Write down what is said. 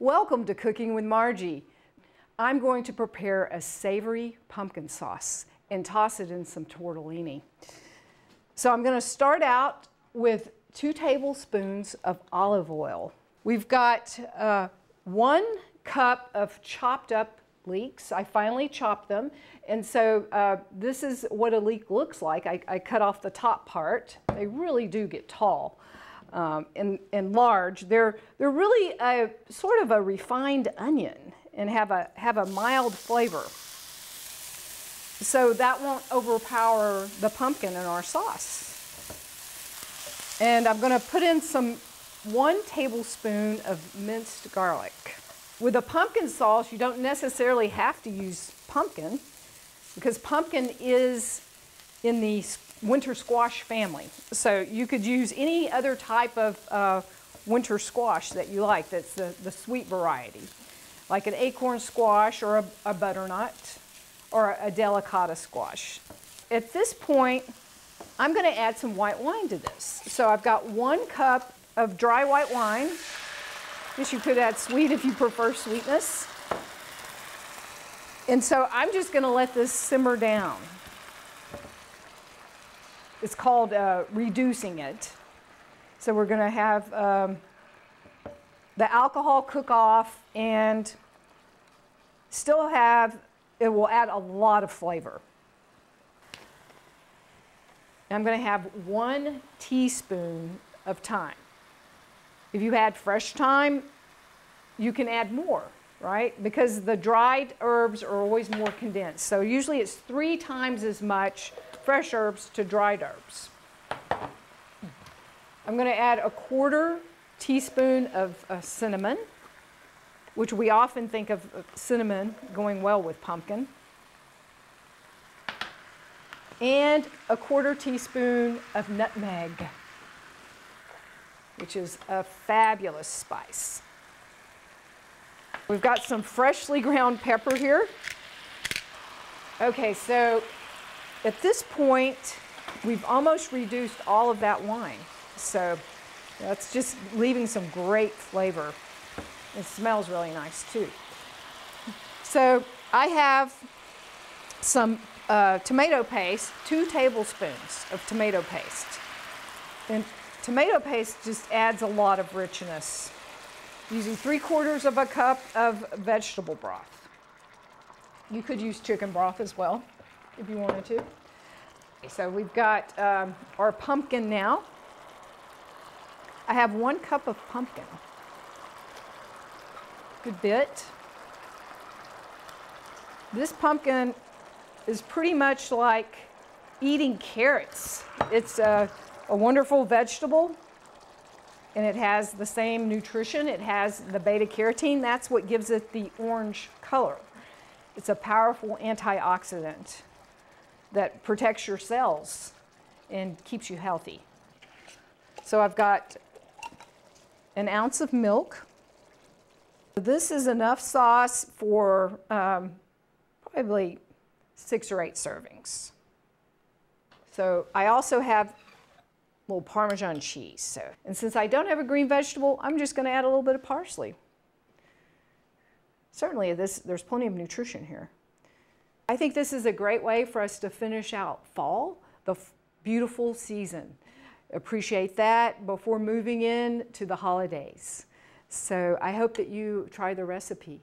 Welcome to Cooking with Margie. I'm going to prepare a savory pumpkin sauce and toss it in some tortellini. So I'm going to start out with 2 tablespoons of olive oil. We've got 1 cup of chopped up leeks. I finally chopped them, and so this is what a leek looks like. I cut off the top part. They really do get tall and large. They're really a sort of a refined onion and have a mild flavor. So that won't overpower the pumpkin in our sauce. And I'm going to put in 1 tablespoon of minced garlic. With a pumpkin sauce, you don't necessarily have to use pumpkin because pumpkin is in the winter squash family. So you could use any other type of winter squash that you like that's the sweet variety, like an acorn squash or a butternut or a delicata squash. At this point, I'm going to add some white wine to this. So I've got 1 cup of dry white wine. I guess you could add sweet if you prefer sweetness. And so I'm just going to let this simmer down. It's called reducing it. So we're going to have the alcohol cook off and still it will add a lot of flavor. And I'm going to have 1 teaspoon of thyme. If you add fresh thyme, you can add more, right? Because the dried herbs are always more condensed. So usually it's 3 times as much fresh herbs to dried herbs. I'm going to add a 1/4 teaspoon of cinnamon, which we often think of cinnamon going well with pumpkin. And a 1/4 teaspoon of nutmeg, which is a fabulous spice. We've got some freshly ground pepper here. Okay, so at this point, we've almost reduced all of that wine. So that's just leaving some great flavor. It smells really nice too. So I have some tomato paste, 2 tablespoons of tomato paste. And tomato paste just adds a lot of richness. Using 3/4 of a cup of vegetable broth. You could use chicken broth as well if you wanted to. So we've got our pumpkin now. I have 1 cup of pumpkin. Good bit. This pumpkin is pretty much like eating carrots. It's a wonderful vegetable, and it has the same nutrition. It has the beta carotene. That's what gives it the orange color. It's a powerful antioxidant that protects your cells and keeps you healthy. So I've got 1 ounce of milk. This is enough sauce for probably 6 or 8 servings. So I also have a little Parmesan cheese. And since I don't have a green vegetable, I'm just going to add a little bit of parsley. Certainly there's plenty of nutrition here. I think this is a great way for us to finish out fall, the beautiful season. Appreciate that before moving in to the holidays. So I hope that you try the recipe.